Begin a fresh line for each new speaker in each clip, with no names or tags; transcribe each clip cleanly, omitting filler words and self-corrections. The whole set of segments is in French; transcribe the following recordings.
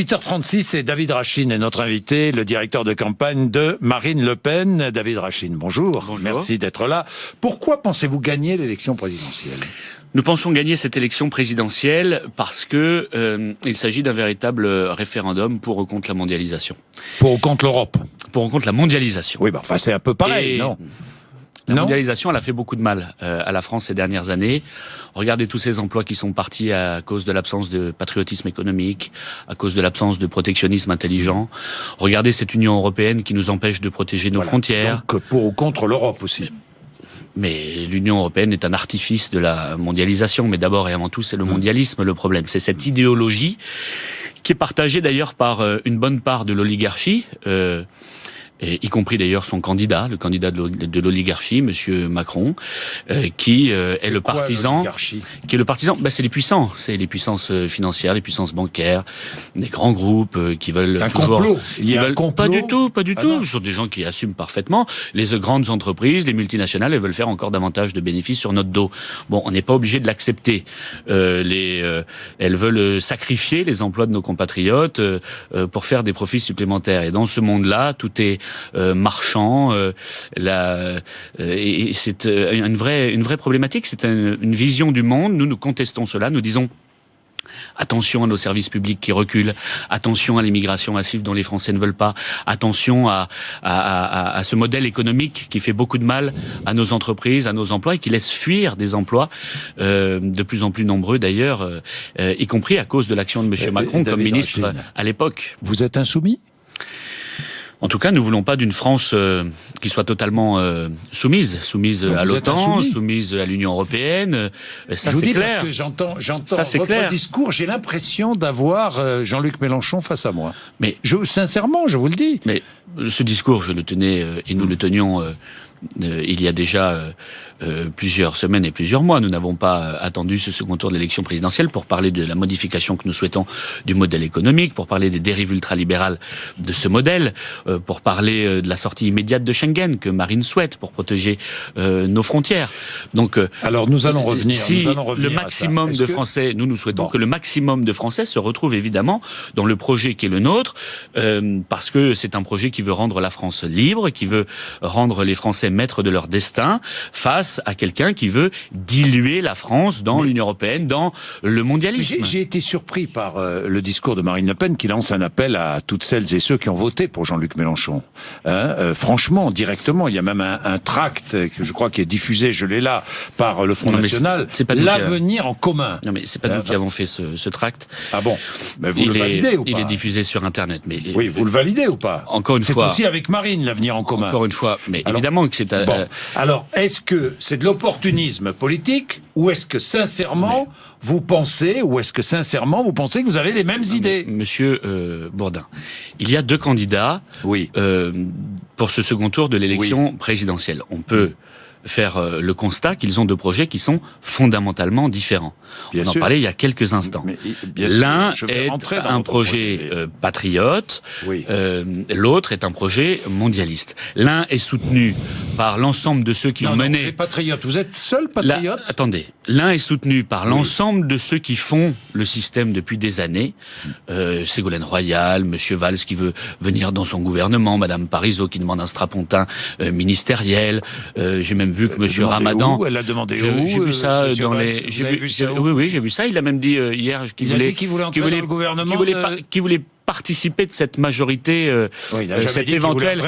8h36 et David Rachin est notre invité, le directeur de campagne de Marine Le Pen. David Rachin, bonjour.
Bonjour.
Merci d'être là. Pourquoi pensez-vous gagner l'élection présidentielle ?
Nous pensons gagner cette élection présidentielle parce que il s'agit d'un véritable référendum pour ou contre la mondialisation.
Pour ou contre l'Europe ?
Pour ou contre la mondialisation.
Oui, enfin c'est un peu pareil, non ?
La mondialisation, elle a fait beaucoup de mal à la France ces dernières années. Regardez tous ces emplois qui sont partis à cause de l'absence de patriotisme économique, à cause de l'absence de protectionnisme intelligent. Regardez cette Union européenne qui nous empêche de protéger nos frontières.
Donc pour ou contre l'Europe aussi.
Mais l'Union européenne est un artifice de la mondialisation. Mais d'abord et avant tout, c'est le mondialisme le problème. C'est cette idéologie qui est partagée d'ailleurs par une bonne part de l'oligarchie, et y compris d'ailleurs son candidat, le candidat de l'oligarchie, Monsieur Macron, qui est le partisan. Qui est le partisan. C'est les puissants, c'est les puissances financières, les puissances bancaires, des grands groupes qui veulent
un
toujours.
Complot. Il y a un complot.
Pas du tout. Ce sont des gens qui assument parfaitement. Les grandes entreprises, les multinationales, elles veulent faire encore davantage de bénéfices sur notre dos. Bon, on n'est pas obligé de l'accepter. Elles veulent sacrifier les emplois de nos compatriotes pour faire des profits supplémentaires. Et dans ce monde-là, tout est marchand, et c'est une vraie problématique. C'est une vision du monde. Nous contestons cela. Nous disons attention à nos services publics qui reculent, attention à l'immigration massive dont les Français ne veulent pas, attention à ce modèle économique qui fait beaucoup de mal à nos entreprises, à nos emplois et qui laisse fuir des emplois de plus en plus nombreux d'ailleurs, y compris à cause de l'action de M. Macron comme ministre à l'époque.
Vous êtes insoumis ?
En tout cas, nous voulons pas d'une France qui soit totalement soumise à l'OTAN, soumise à l'Union européenne. Ça, c'est clair.
Parce que j'entends
ça, c'est
votre
clair.
discours, j'ai l'impression d'avoir Jean-Luc Mélenchon face à moi.
Mais
sincèrement, je vous le dis.
Mais ce discours, je le tenais et nous le tenions il y a déjà plusieurs semaines et plusieurs mois. Nous n'avons pas attendu ce second tour de l'élection présidentielle pour parler de la modification que nous souhaitons du modèle économique, pour parler des dérives ultralibérales de ce modèle, pour parler de la sortie immédiate de Schengen que Marine souhaite pour protéger nos frontières. Donc,
alors nous allons revenir.
Si le maximum de Français, nous souhaitons que le maximum de Français se retrouve évidemment dans le projet qui est le nôtre, parce que c'est un projet qui veut rendre la France libre, qui veut rendre les Français maîtres de leur destin face à quelqu'un qui veut diluer la France dans l'Union européenne, dans le mondialisme.
J'ai été surpris par le discours de Marine Le Pen qui lance un appel à toutes celles et ceux qui ont voté pour Jean-Luc Mélenchon. Franchement, directement, il y a même un tract que je crois qui est diffusé, je l'ai là, par le Front National.
C'est pas
l'avenir en commun.
Non mais c'est pas nous qui avons fait ce tract.
Ah bon? Mais vous le validez ou pas?
Il est diffusé sur Internet. Mais
oui, vous le validez ou pas?
Encore une fois.
C'est aussi avec Marine l'avenir en commun.
Encore une fois. Mais évidemment que c'est.
Alors, est-ce que c'est de l'opportunisme politique ou est-ce que sincèrement vous pensez que vous avez les mêmes idées?
Monsieur Bourdin, il y a deux candidats pour ce second tour de l'élection présidentielle. On peut faire le constat qu'ils ont deux projets qui sont fondamentalement différents. On en parlait il y a quelques instants. L'un est un projet patriote, l'autre est un projet mondialiste. L'un est soutenu par l'ensemble de ceux qui ont mené...
les patriotes, vous êtes seul patriote?
Attendez, l'un est soutenu par l'ensemble de ceux qui font le système depuis des années. Ségolène Royal, Monsieur Valls qui veut venir dans son gouvernement, Madame Parizeau qui demande un strapontin ministériel, j'ai même vu que Monsieur Ramadan...
Elle a demandé où?
J'ai vu ça dans les... Oui, j'ai vu ça. Il a même dit hier qu'il voulait
entrer dans le gouvernement.
Qu'il voulait participer de cette majorité, cette éventuelle,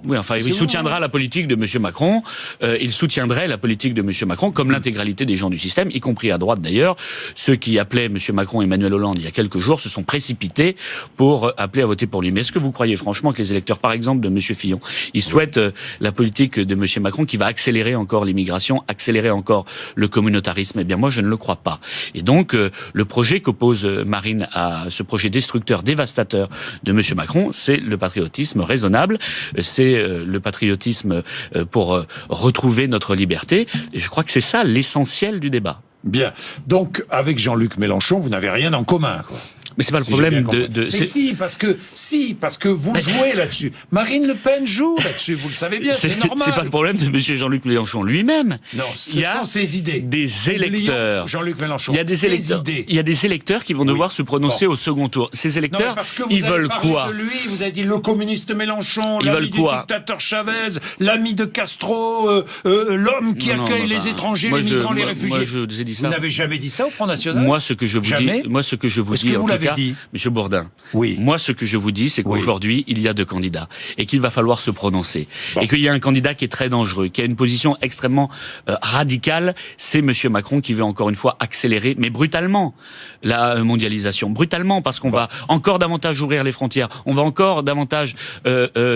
oui, enfin, il soutiendra la politique de Monsieur Macron. Il soutiendrait la politique de Monsieur Macron, comme l'intégralité des gens du système, y compris à droite d'ailleurs. Ceux qui appelaient Monsieur Macron et Emmanuel Hollande il y a quelques jours se sont précipités pour appeler à voter pour lui. Mais est-ce que vous croyez franchement que les électeurs, par exemple, de Monsieur Fillon, ils souhaitent la politique de Monsieur Macron qui va accélérer encore l'immigration, accélérer encore le communautarisme? Eh bien, moi, je ne le crois pas. Et donc, le projet qu'oppose Marine à ce projet destructeur, dévastateur de M. Macron, c'est le patriotisme raisonnable, c'est le patriotisme pour retrouver notre liberté. Et je crois que c'est ça l'essentiel du débat.
Bien. Donc, avec Jean-Luc Mélenchon, vous n'avez rien en commun, quoi.
Mais c'est pas le problème
Mais si, parce que vous jouez là-dessus. Marine Le Pen joue là-dessus, vous le savez bien, c'est normal.
C'est pas le problème de monsieur Jean-Luc Mélenchon lui-même.
Non, ce sont ses idées.
Des électeurs.
Jean-Luc Mélenchon.
Il y a des électeurs qui vont devoir se prononcer au second tour. Ces électeurs, ils veulent quoi?
De lui, vous avez dit le communiste Mélenchon,
ils
l'ami
veulent
du
quoi?
dictateur Chavez, l'ami de Castro, l'homme qui accueille les étrangers, les migrants, les réfugiés.
Moi, je vous ai dit ça.
Vous n'avez jamais dit ça au Front National?
Moi, ce que je vous dis, en tout cas, Monsieur Bourdin.
Oui.
Moi, ce que je vous dis, c'est qu'aujourd'hui, il y a 2 candidats et qu'il va falloir se prononcer. Et qu'il y a un candidat qui est très dangereux, qui a une position extrêmement radicale. C'est Monsieur Macron qui veut encore une fois accélérer, mais brutalement, la mondialisation. Brutalement, parce qu'on va encore davantage ouvrir les frontières. On va encore davantage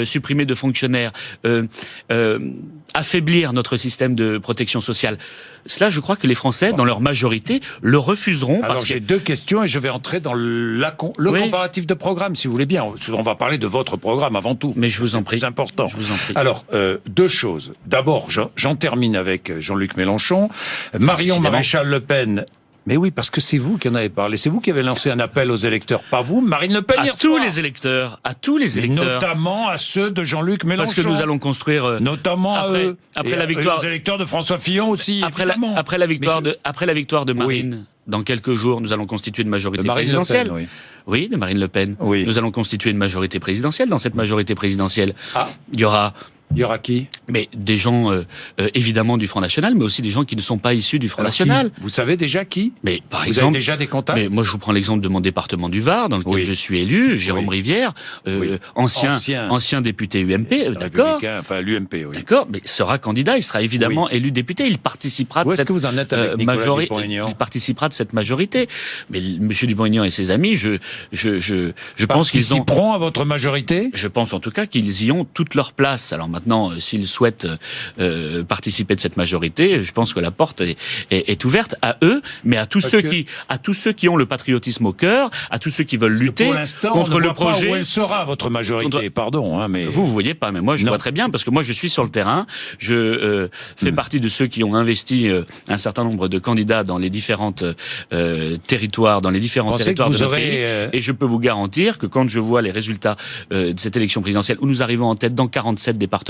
supprimer de fonctionnaires, affaiblir notre système de protection sociale. Cela, je crois que les Français, dans leur majorité, le refuseront.
Alors j'ai 2 questions et je vais entrer dans le comparatif de programme, si vous voulez bien. On va parler de votre programme avant tout.
Mais je vous en prie.
C'est important.
Je vous en prie.
Alors, 2 choses. D'abord, j'en termine avec Jean-Luc Mélenchon. Marion Maréchal Le Pen... Mais oui, parce que c'est vous qui en avez parlé. C'est vous qui avez lancé un appel aux électeurs, pas vous, Marine Le Pen.
À tous les électeurs.
Notamment à ceux de Jean-Luc Mélenchon.
Parce que nous allons construire...
notamment
après la victoire...
aux électeurs de François Fillon aussi, évidemment.
Après la victoire de Marine, dans quelques jours, nous allons constituer une majorité présidentielle. Oui, de Marine Le Pen.
Oui.
Nous allons constituer une majorité présidentielle. Dans cette majorité présidentielle, il y aura qui? Mais des gens, évidemment, du Front National, mais aussi des gens qui ne sont pas issus du Front National.
Vous savez déjà qui?
Mais par exemple,
vous avez déjà des contacts?
Mais moi, je vous prends l'exemple de mon département du Var, dans lequel je suis élu, Jérôme Rivière, ancien député UMP, d'accord?
Enfin, l'UMP, oui.
D'accord, mais sera candidat, il sera évidemment élu député, il participera de cette majorité. Il participera de cette majorité. Mais Monsieur Dupont-Aignan et ses amis, je pense qu'ils
participeront à votre majorité?
Je pense en tout cas qu'ils y ont toute leur place. Alors maintenant, s'ils souhaitent participer de cette majorité, je pense que la porte est ouverte à eux, mais à tous ceux qui ont le patriotisme au cœur, à tous ceux qui veulent lutter contre le projet.
Pas où elle sera votre majorité, pardon, mais
vous voyez pas, mais moi je vois très bien parce que moi je suis sur le terrain, je fais partie de ceux qui ont investi un certain nombre de candidats dans les différentes territoires, de notre pays, et je peux vous garantir que quand je vois les résultats de cette élection présidentielle où nous arrivons en tête dans 47 départements,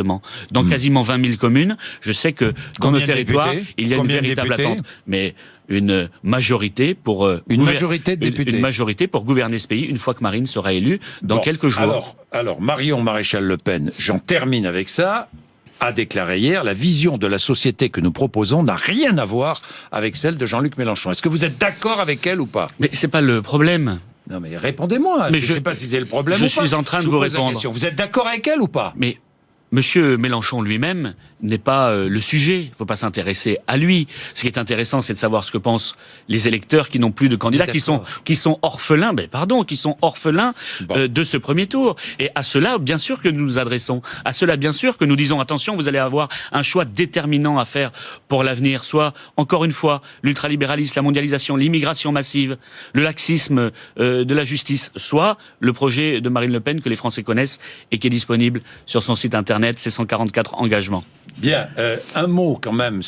dans quasiment 20 000 communes, je sais que dans nos territoires, il y a une véritable attente. Mais une majorité pour gouverner ce pays une fois que Marine sera élue dans quelques jours.
Alors Marion Maréchal Le Pen, j'en termine avec ça, a déclaré hier, la vision de la société que nous proposons n'a rien à voir avec celle de Jean-Luc Mélenchon. Est-ce que vous êtes d'accord avec elle ou pas?
Mais c'est pas le problème.
Non mais répondez-moi. Je ne sais pas si c'est le problème ou pas.
Je suis en train de vous répondre.
Vous êtes d'accord avec elle ou pas?
Mais Monsieur Mélenchon lui-même n'est pas le sujet. Il ne faut pas s'intéresser à lui. Ce qui est intéressant, c'est de savoir ce que pensent les électeurs qui n'ont plus de candidats, qui sont orphelins, qui sont orphelins de ce premier tour. Et à cela, bien sûr que nous nous adressons. À cela, bien sûr que nous disons attention, vous allez avoir un choix déterminant à faire pour l'avenir. Soit, encore une fois, l'ultralibéralisme, la mondialisation, l'immigration massive, le laxisme de la justice. Soit le projet de Marine Le Pen que les Français connaissent et qui est disponible sur son site internet. Ces 144 engagements.
Bien, un mot quand même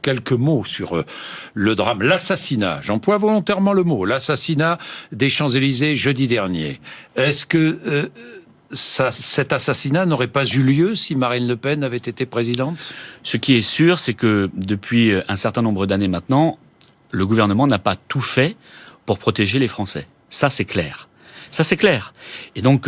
quelques mots sur le drame, l'assassinat. J'emploie volontairement le mot, l'assassinat des Champs-Élysées jeudi dernier. Est-ce que cet assassinat n'aurait pas eu lieu si Marine Le Pen avait été présidente?
Ce qui est sûr, c'est que depuis un certain nombre d'années maintenant, le gouvernement n'a pas tout fait pour protéger les Français. Ça, c'est clair. Ça, c'est clair. Et donc,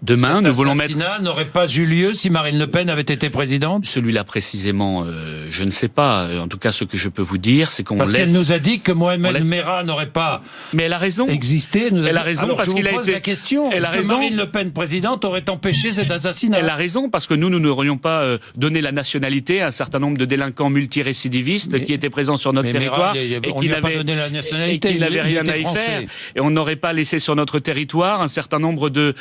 demain, nous voulons mettre...
L'assassinat n'aurait pas eu lieu si Marine Le Pen avait été présidente?
Celui-là, précisément, je ne sais pas. En tout cas, ce que je peux vous dire, c'est qu'on laisse...
Parce qu'elle nous a dit que Mohamed Merah n'aurait pas
mais elle a raison.
existé.
Elle a raison. Alors, parce qu'il a été...
la question.
Elle a raison.
Marine Le Pen présidente aurait empêché cet assassinat?
Elle a raison, parce que nous n'aurions pas donné la nationalité à un certain nombre de délinquants multirécidivistes qui étaient présents sur notre territoire et qui n'avaient rien à y faire. Et on n'aurait pas laissé sur notre territoire un certain nombre de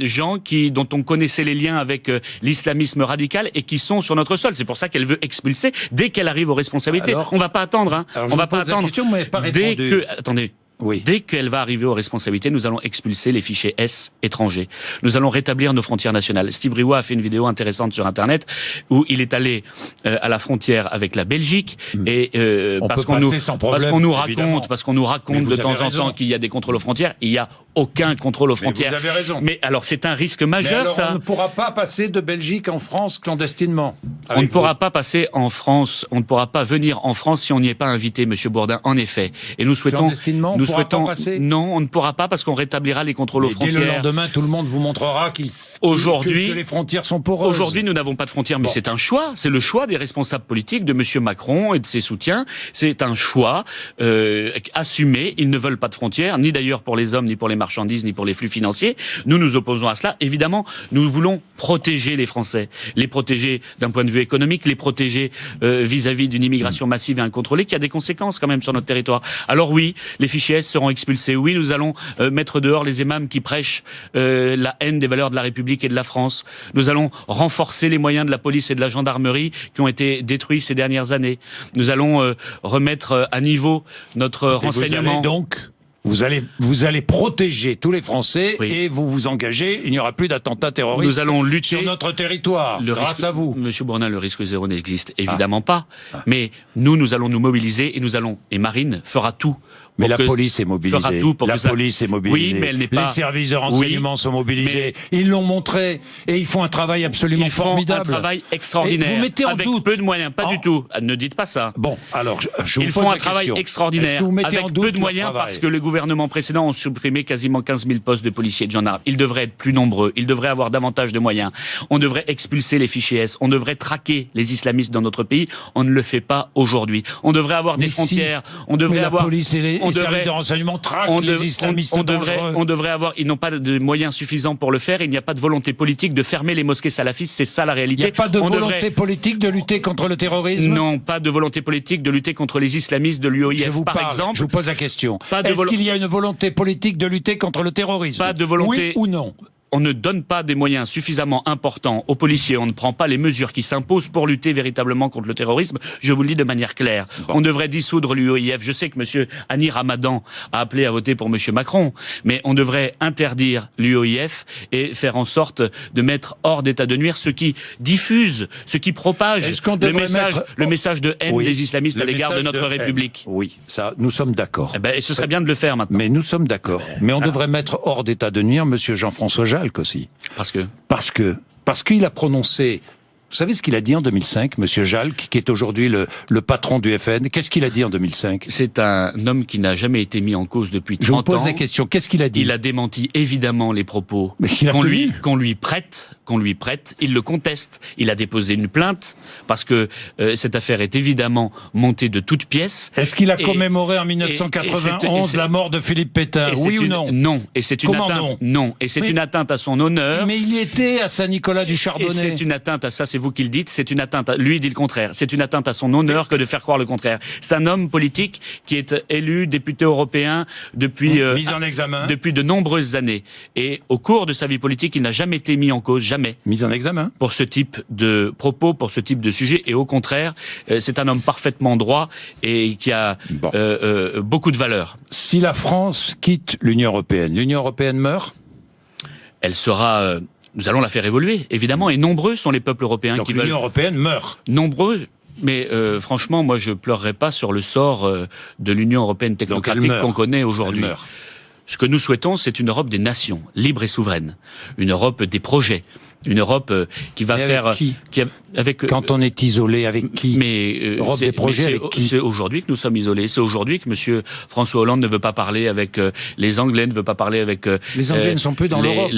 gens dont on connaissait les liens avec l'islamisme radical et qui sont sur notre sol. C'est pour ça qu'elle veut expulser dès qu'elle arrive aux responsabilités. On va pas attendre, hein. On va pas attendre.
Attendez. Oui.
Dès qu'elle va arriver aux responsabilités, nous allons expulser les fichiers S étrangers. Nous allons rétablir nos frontières nationales. Steve Briouat a fait une vidéo intéressante sur Internet où il est allé à la frontière avec la Belgique et parce qu'on nous raconte de temps en temps qu'il y a des contrôles aux frontières, il y a aucun contrôle aux frontières.
Vous avez raison.
Mais alors c'est un risque majeur, ça.
On ne pourra pas passer de Belgique en France clandestinement.
On ne pourra pas passer en France, on ne pourra pas venir en France si on n'y est pas invité, Monsieur Bourdin, en effet. Et nous souhaitons...
Clandestinement,
nous souhaitons passer. Non, on ne pourra pas parce qu'on rétablira les contrôles aux frontières.
Dès le lendemain, tout le monde vous montrera que les frontières sont poreuses.
Aujourd'hui, nous n'avons pas de frontières, mais c'est un choix. C'est le choix des responsables politiques de Monsieur Macron et de ses soutiens. C'est un choix assumé. Ils ne veulent pas de frontières, ni d'ailleurs pour les hommes, ni pour les marchandises, ni pour les flux financiers. Nous nous opposons à cela. Évidemment, nous voulons protéger les Français, les protéger d'un point de vue économique, les protéger vis-à-vis d'une immigration massive et incontrôlée qui a des conséquences quand même sur notre territoire. Alors oui, les fichiers S seront expulsés. Oui, nous allons mettre dehors les imams qui prêchent la haine des valeurs de la République et de la France. Nous allons renforcer les moyens de la police et de la gendarmerie qui ont été détruits ces dernières années. Nous allons remettre à niveau notre renseignement.
Vous allez protéger tous les Français et vous vous engagez, il n'y aura plus d'attentats terroristes
nous allons lutter
sur notre territoire, grâce à vous.
Monsieur Bourdin, le risque zéro n'existe évidemment pas, mais nous allons nous mobiliser et Marine fera tout.
Mais la police est mobilisée. Police est mobilisée.
Oui, mais elle n'est pas...
Les services de renseignement sont mobilisés. Ils l'ont montré. Et ils font un travail absolument formidable.
Ils font un travail extraordinaire.
Et vous mettez en doute.
Peu de moyens. Pas du tout. Ne dites pas ça.
Bon, alors, je vous
Ils
pose
font
la
un travail
question.
extraordinaire. Avec peu de moyens parce que le gouvernement précédent a supprimé quasiment 15 000 postes de policiers et de gendarmes. Ils devraient être plus nombreux. Ils devraient avoir davantage de moyens. On devrait expulser les fichiers S. On devrait traquer les islamistes dans notre pays. On ne le fait pas aujourd'hui. On devrait avoir des frontières. On devrait avoir...
La police et les services de renseignement les islamistes
on devrait avoir, ils n'ont pas de moyens suffisants pour le faire, il n'y a pas de volonté politique de fermer les mosquées salafistes, c'est ça la réalité.
Il n'y a pas de volonté politique de lutter contre le terrorisme?
Non, pas de volonté politique de lutter contre les islamistes de l'UOIF, par exemple.
Je vous pose la question. Est-ce qu'il y a une volonté politique de lutter contre le terrorisme?
Pas de volonté.
Oui ou non?
On ne donne pas des moyens suffisamment importants aux policiers, on ne prend pas les mesures qui s'imposent pour lutter véritablement contre le terrorisme, je vous le dis de manière claire. Bon. On devrait dissoudre l'UOIF. Je sais que monsieur Annie Ramadan a appelé à voter pour monsieur Macron, mais on devrait interdire l'UOIF et faire en sorte de mettre hors d'état de nuire ceux qui diffusent, ceux qui propagent le message de haine des islamistes à l'égard de notre République.
Oui, ça, nous sommes d'accord.
Et ce serait bien de le faire maintenant.
Mais nous sommes d'accord. Mais on devrait mettre hors d'état de nuire monsieur Jean-François Jalc aussi. Parce qu'il a prononcé... Vous savez ce qu'il a dit en 2005, monsieur Jalc, qui est aujourd'hui le patron du FN? Qu'est-ce qu'il a dit en 2005? C'est
un homme qui n'a jamais été mis en cause depuis 30 ans.
Je vous pose la question, qu'est-ce qu'il a dit?
Il a démenti évidemment les propos qu'on lui prête. Il le conteste. Il a déposé une plainte parce que cette affaire est évidemment montée de toutes pièces.
Est-ce qu'il a commémoré en 1991 la mort de Philippe Pétain? Oui ou non?
Non. Et c'est une atteinte. Non. Et c'est une atteinte à son honneur.
Mais il y était à Saint-Nicolas du Chardonnay.
Et c'est une atteinte à ça. C'est vous qui le dites. C'est une atteinte. Lui dit le contraire. C'est une atteinte à son honneur que de faire croire le contraire. C'est un homme politique qui est élu député européen depuis
mis en examen
depuis de nombreuses années. Et au cours de sa vie politique, il n'a jamais été mis en cause. Jamais.
Mis en examen
pour ce type de propos, pour ce type de sujet, et au contraire, c'est un homme parfaitement droit et qui a beaucoup de valeur.
Si la France quitte l'Union européenne meurt?
Elle sera... nous allons la faire évoluer, évidemment, et nombreux sont les peuples européens qui veulent...
l'Union européenne meurt?
Nombreux. Mais franchement, moi, je pleurerai pas sur le sort de l'Union européenne technocratique qu'on connaît aujourd'hui. Ce que nous souhaitons, c'est une Europe des nations, libre et souveraine. Une Europe des projets. Une Europe qui va faire...
Quand on est isolé, avec qui? Europe des projets, avec qui?
C'est aujourd'hui que nous sommes isolés. C'est aujourd'hui que M. François Hollande ne veut pas parler avec les Anglais, ne veut pas parler avec...
les Anglais ne sont plus dans l'Europe.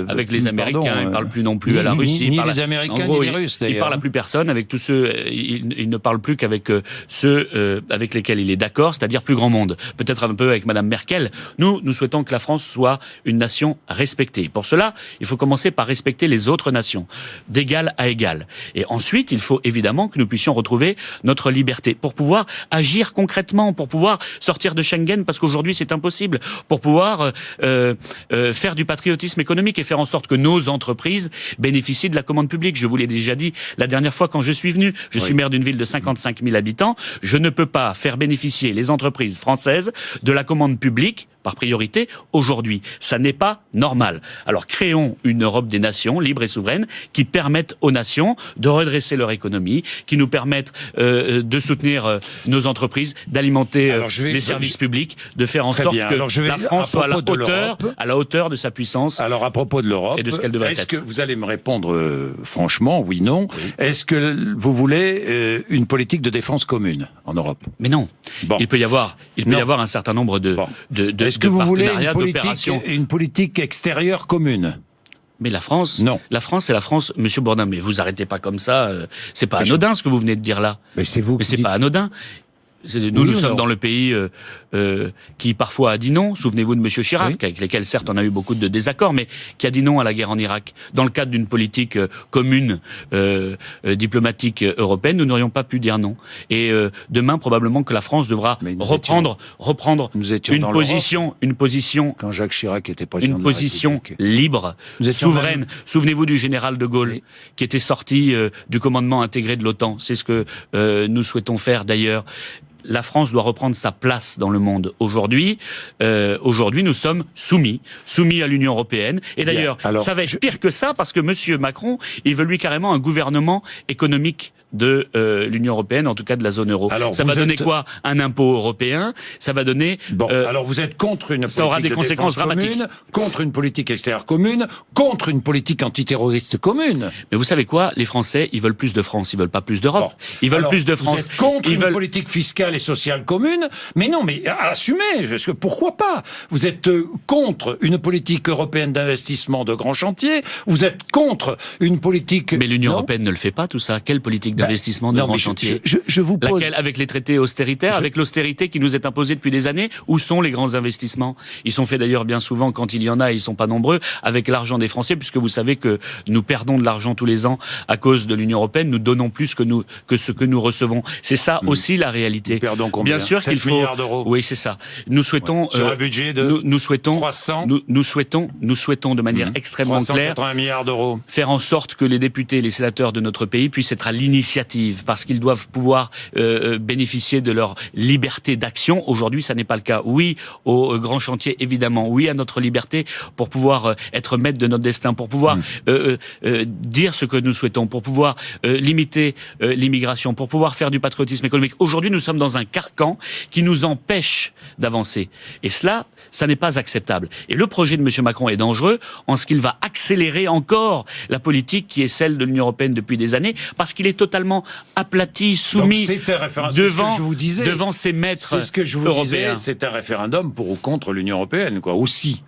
Avec les Américains, il ne parle plus non plus à la Russie.
Ni les Américains, ni les Russes, d'ailleurs.
Il parle à plus personne. Avec tous ceux... Il ne parle plus qu'avec ceux avec lesquels il est d'accord, c'est-à-dire plus grand monde. Peut-être un peu avec Mme Merkel. Nous nous souhaitons que la France soit une nation respectée. Pour cela, il faut commencer par respecter les autres nations, d'égal à égal. Et ensuite, il faut évidemment que nous puissions retrouver notre liberté pour pouvoir agir concrètement, pour pouvoir sortir de Schengen, parce qu'aujourd'hui c'est impossible, pour pouvoir faire du patriotisme économique et faire en sorte que nos entreprises bénéficient de la commande publique. Je vous l'ai déjà dit la dernière fois quand je suis venu, je suis maire d'une ville de 55 000 habitants, je ne peux pas faire bénéficier les entreprises françaises de la commande publique par priorité aujourd'hui. Ça n'est pas normal. Alors créons une Europe des nations, libre et souveraine, qui permette aux nations de redresser leur économie, qui nous permettent de soutenir nos entreprises, d'alimenter les services publics, de faire en sorte que la France soit à la hauteur de sa puissance.
Alors à propos de l'Europe,
et de ce qu'elle devrait être.
Est-ce que vous allez me répondre franchement, oui, non, est-ce que vous voulez une politique de défense commune en Europe?
Mais non. Bon. Il peut y avoir un certain nombre de
est-ce que vous voulez une politique extérieure commune?
Mais la France,
non.
La France, c'est la France, Monsieur Bourdin. Mais vous arrêtez pas comme ça. C'est pas anodin ce que vous venez de dire là.
Mais c'est vous.
Mais c'est pas anodin. Nous sommes dans le pays qui parfois a dit non. Souvenez-vous de Monsieur Chirac, avec lesquels certes on a eu beaucoup de désaccords, mais qui a dit non à la guerre en Irak. Dans le cadre d'une politique commune diplomatique européenne, nous n'aurions pas pu dire non. Et demain, probablement que la France devra reprendre une position
quand Jacques Chirac était président,
une position libre, souveraine. Souvenez-vous du général de Gaulle qui était sorti du commandement intégré de l'OTAN. C'est ce que nous souhaitons faire d'ailleurs. La France doit reprendre sa place dans le monde. Aujourd'hui, nous sommes soumis à l'Union européenne. Et d'ailleurs, ça va être pire que ça parce que Monsieur Macron, il veut lui carrément un gouvernement économique de l'Union européenne, en tout cas de la zone euro. Alors, ça va donner quoi? Un impôt européen. Ça va donner.
Alors vous êtes contre une politique
ça aura des conséquences dramatiques.
Commune, contre une politique extérieure commune, contre une politique antiterroriste commune.
Mais vous savez quoi? Les Français, ils veulent plus de France. Ils veulent pas plus d'Europe. Ils veulent plus de France.
Vous êtes contre une politique fiscale et sociale commune? Mais non, mais assumez. Parce que pourquoi pas? Vous êtes contre une politique européenne d'investissement de grands chantiers. Vous êtes contre une politique.
Mais l'Union européenne ne le fait pas tout ça. Quelle politique d'investissement de grands chantiers?
Je vous pose...
Laquelle, avec les traités austéritaires, avec l'austérité qui nous est imposée depuis des années, où sont les grands investissements? Ils sont faits d'ailleurs bien souvent, quand il y en a, et ils sont pas nombreux, avec l'argent des Français, puisque vous savez que nous perdons de l'argent tous les ans à cause de l'Union européenne, nous donnons plus que ce que nous recevons. C'est ça aussi la réalité.
Nous perdons combien?
Bien sûr qu'il faut...
milliards d'euros.
Oui, c'est ça. Nous souhaitons...
Sur un budget de
nous souhaitons
300
nous souhaitons de manière extrêmement claire
380 milliards d'euros.
Faire en sorte que les députés et les sénateurs de notre pays puissent être à l'initiative, parce qu'ils doivent pouvoir bénéficier de leur liberté d'action. Aujourd'hui, ça n'est pas le cas. Oui, aux grands chantiers, évidemment. Oui, à notre liberté pour pouvoir être maître de notre destin, pour pouvoir dire ce que nous souhaitons, pour pouvoir limiter l'immigration, pour pouvoir faire du patriotisme économique. Aujourd'hui, nous sommes dans un carcan qui nous empêche d'avancer. Et cela, ça n'est pas acceptable. Et le projet de M. Macron est dangereux en ce qu'il va accélérer encore la politique qui est celle de l'Union européenne depuis des années, parce qu'il est totalement aplati, soumis devant ses maîtres européens.
C'est ce que je vous disais, c'est un référendum pour ou contre l'Union européenne, quoi. Aussi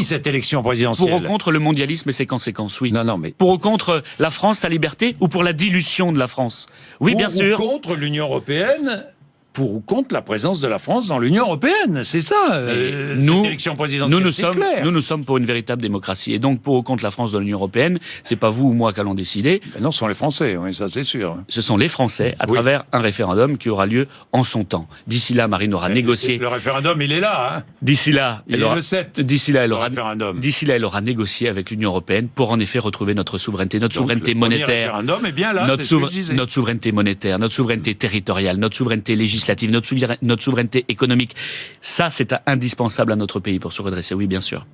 cette élection présidentielle.
Pour ou contre le mondialisme et ses conséquences, oui.
Non, mais...
Pour ou contre la France, sa liberté, ou pour la dilution de la France? Oui, bien sûr.
Pour ou contre l'Union européenne, pour ou contre la présence de la France dans l'Union européenne, c'est ça. Cette élection présidentielle, c'est clair.
Nous sommes pour une véritable démocratie, et donc pour ou contre la France dans l'Union européenne, c'est pas vous ou moi qui allons décider.
Ben non, ce sont les Français, oui, ça c'est sûr.
Ce sont les Français, à travers un référendum qui aura lieu en son temps. D'ici là, Marine aura négocié.
Le référendum, il est là. Hein.
D'ici là,
il est le 7.
D'ici là, elle aura négocié avec l'Union européenne pour en effet retrouver notre souveraineté, souveraineté monétaire.
Le référendum est bien là.
Notre souveraineté monétaire, notre souveraineté territoriale, notre souveraineté législative, notre souveraineté économique. Ça, c'est indispensable à notre pays pour se redresser. Oui, bien sûr.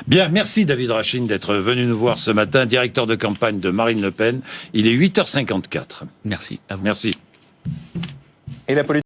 Bien, merci David Rachin d'être venu nous voir ce matin, directeur de campagne de Marine Le Pen. Il est 8h54.
Merci à vous.
Merci.
Et la politique